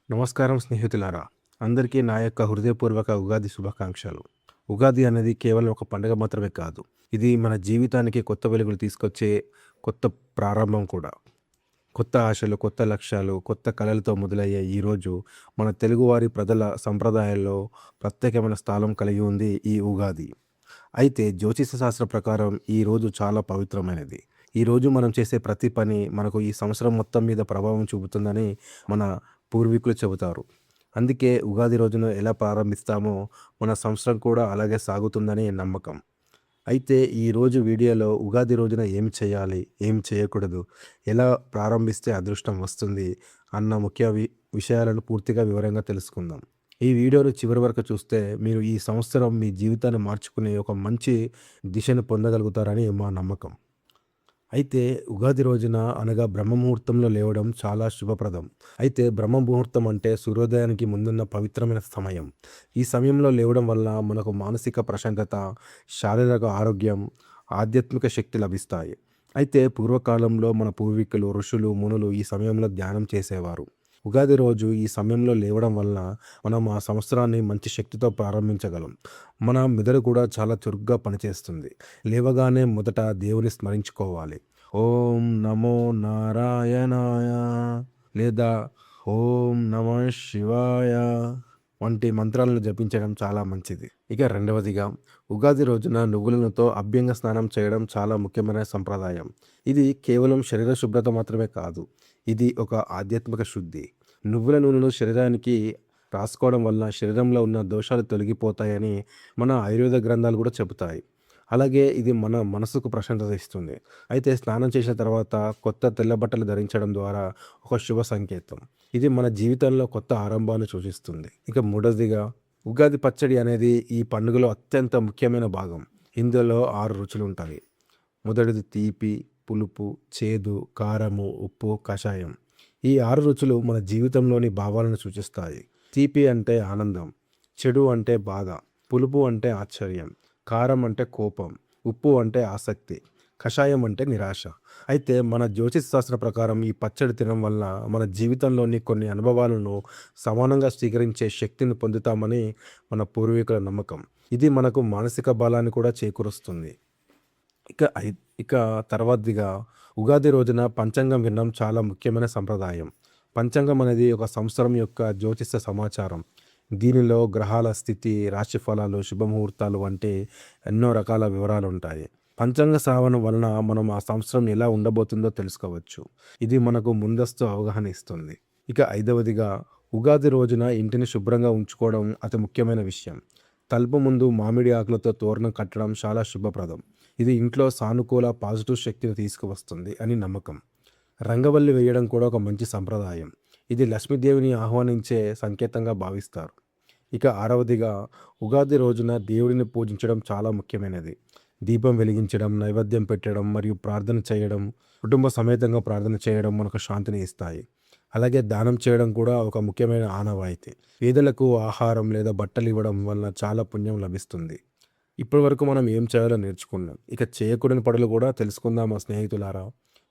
నమస్కారం స్నేహితులారా! అందరికీ నా యొక్క హృదయపూర్వక ఉగాది శుభాకాంక్షలు. ఉగాది అనేది కేవలం ఒక పండుగ మాత్రమే కాదు. ఇది మన జీవితానికి కొత్త వెలుగులు తీసుకొచ్చే కొత్త ప్రారంభం కూడా. కొత్త ఆశలు, కొత్త లక్ష్యాలు, కొత్త కలలతో మొదలయ్యే ఈరోజు మన తెలుగువారి ప్రజల సంప్రదాయాల్లో ప్రత్యేకమైన స్థానం కలిగి ఉంది ఈ ఉగాది. అయితే జ్యోతిష శాస్త్రం ప్రకారం ఈ రోజు చాలా పవిత్రమైనది. ఈరోజు మనం చేసే ప్రతి పని మనకు ఈ సంవత్సరం మొత్తం మీద ప్రభావం చూపుతుందని మన పూర్వీకులు చెబుతారు. అందుకే ఉగాది రోజున ఎలా ప్రారంభిస్తామో మన సంవత్సరం కూడా అలాగే సాగుతుందని నమ్మకం. అయితే ఈరోజు వీడియోలో ఉగాది రోజున ఏమి చేయాలి? ఏమి చేయకూడదు? ఎలా ప్రారంభిస్తే అదృష్టం వస్తుంది? అన్న ముఖ్య విషయాలను పూర్తిగా వివరంగా తెలుసుకుందాం. ఈ వీడియోను చివరి వరకు చూస్తే మీరు ఈ సంవత్సరం మీ జీవితాన్ని మార్చుకునే ఒక మంచి దిశను పొందగలుగుతారని మా నమ్మకం. అయితే ఉగాది రోజున అనగా బ్రహ్మముహూర్తంలో లేవడం చాలా శుభప్రదం. అయితే బ్రహ్మముహూర్తం అంటే సూర్యోదయానికి ముందున్న పవిత్రమైన సమయం. ఈ సమయంలో లేవడం వల్ల మనకు మానసిక ప్రశాంతత, శారీరక ఆరోగ్యం, ఆధ్యాత్మిక శక్తి లభిస్తాయి. అయితే పూర్వకాలంలో మన పూర్వీకులు, ఋషులు, మునులు ఈ సమయంలో ధ్యానం చేసేవారు. ఉగాది రోజు ఈ సమయంలో లేవడం వల్ల మనం ఆ సంవత్సరాన్ని మంచి శక్తితో ప్రారంభించగలం. మన మెదడు కూడా చాలా చురుగ్గా పనిచేస్తుంది. లేవగానే మొదట దేవుని స్మరించుకోవాలి. ఓం నమో నారాయణాయ లేదా ఓం నమః శివాయ వంటి మంత్రాలను జపించడం చాలా మంచిది. ఇక రెండవదిగా ఉగాది రోజున నువ్వులతో అభ్యంగ స్నానం చేయడం చాలా ముఖ్యమైన సంప్రదాయం. ఇది కేవలం శరీర శుభ్రత మాత్రమే కాదు. ఇది ఒక ఆధ్యాత్మిక శుద్ధి. నువ్వుల నూనెను శరీరానికి రాసుకోవడం వల్ల శరీరంలో ఉన్న దోషాలు తొలగిపోతాయని మన ఆయుర్వేద గ్రంథాలు కూడా చెబుతాయి. అలాగే ఇది మన మనసుకు ప్రశాంతత ఇస్తుంది. అయితే స్నానం చేసిన తర్వాత కొత్త తెల్ల బట్టలు ధరించడం ద్వారా ఒక శుభ సంకేతం. ఇది మన జీవితంలో కొత్త ఆరంభాన్ని సూచిస్తుంది. ఇక మూడవదిగా ఉగాది పచ్చడి అనేది ఈ పండుగలో అత్యంత ముఖ్యమైన భాగం. ఇందులో 6 రుచులు ఉంటాయి. మొదటిది తీపి, పులుపు, చేదు, కారము, ఉప్పు, కషాయం. ఈ 6 రుచులు మన జీవితంలోని భావాలను సూచిస్తాయి. తీపి అంటే ఆనందం, చెడు అంటే బాధ, పులుపు అంటే ఆశ్చర్యం, కారం అంటే కోపం, ఉప్పు అంటే ఆసక్తి, కషాయం అంటే నిరాశ. అయితే మన జ్యోతిష్ శాస్త్ర ప్రకారం ఈ పచ్చడి తినడం వల్ల మన జీవితంలోని కొన్ని అనుభవాలను సమానంగా స్వీకరించే శక్తిని పొందుతామని మన పూర్వీకుల నమ్మకం. ఇది మనకు మానసిక బలాన్ని కూడా చేకూరుస్తుంది. ఇక ఇక తర్వాతదిగా ఉగాది రోజున పంచాంగం వినడం చాలా ముఖ్యమైన సంప్రదాయం. పంచాంగం అనేది ఒక సంవత్సరం యొక్క జ్యోతిష సమాచారం. దీనిలో గ్రహాల స్థితి, రాశి ఫలాలు, శుభముహూర్తాలు వంటి ఎన్నో రకాల వివరాలు ఉంటాయి. పంచాంగ శ్రవణం వలన మనం ఆ సంవత్సరం ఎలా ఉండబోతుందో తెలుసుకోవచ్చు. ఇది మనకు ముందస్తు అవగాహన ఇస్తుంది. ఇక ఐదవదిగా ఉగాది రోజున ఇంటిని శుభ్రంగా ఉంచుకోవడం అతి ముఖ్యమైన విషయం. తలుపు ముందు మామిడి ఆకులతో తోరణం కట్టడం చాలా శుభప్రదం. ఇది ఇంట్లో సానుకూల పాజిటివ్ శక్తిని తీసుకువస్తుంది అని నమ్మకం. రంగవల్లి వేయడం కూడా ఒక మంచి సంప్రదాయం. ఇది లక్ష్మీదేవిని ఆహ్వానించే సంకేతంగా భావిస్తారు. ఇక ఆరవదిగా ఉగాది రోజున దేవుడిని పూజించడం చాలా ముఖ్యమైనది. దీపం వెలిగించడం, నైవేద్యం పెట్టడం మరియు ప్రార్థన చేయడం, కుటుంబ సమేతంగా ప్రార్థన చేయడం మనకు శాంతిని ఇస్తాయి. అలాగే దానం చేయడం కూడా ఒక ముఖ్యమైన ఆనవాయితీ. పేదలకు ఆహారం లేదా బట్టలు ఇవ్వడం వల్ల చాలా పుణ్యం లభిస్తుంది. ఇప్పటివరకు మనం ఏం చేయాలో నేర్చుకున్నాం. ఇక చేయకూడని పనులు కూడా తెలుసుకుందాం మా స్నేహితులారా.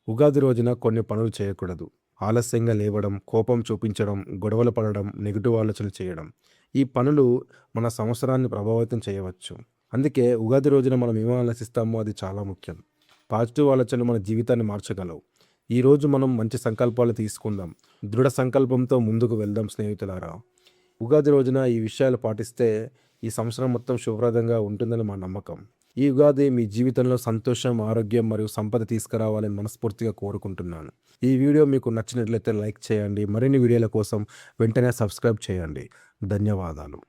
ఉగాది రోజున కొన్ని పనులు చేయకూడదు. ఆలస్యంగా లేవడం, కోపం చూపించడం, గొడవలు పడడం, నెగిటివ్ ఆలోచనలు చేయడం. ఈ పనులు మన సంవత్సరాన్ని ప్రభావితం చేయవచ్చు. అందుకే ఉగాది రోజున మనం ఏం ఆలోచిస్తామో అది చాలా ముఖ్యం. పాజిటివ్ ఆలోచనలు మన జీవితాన్ని మార్చగలవు. ఈరోజు మనం మంచి సంకల్పాలు తీసుకుందాం. దృఢ సంకల్పంతో ముందుకు వెళ్దాం స్నేహితులారా. ఉగాది రోజున ఈ విషయాలు పాటిస్తే ఈ సంవత్సరం మొత్తం శుభప్రదంగా ఉంటుందని మా నమ్మకం. ఈ ఉగాది మీ జీవితంలో సంతోషం, ఆరోగ్యం మరియు సంపద తీసుకురావాలని మనస్ఫూర్తిగా కోరుకుంటున్నాను. ఈ వీడియో మీకు నచ్చినట్లయితే లైక్ చేయండి. మరిన్ని వీడియోల కోసం వెంటనే సబ్స్క్రైబ్ చేయండి. ధన్యవాదాలు.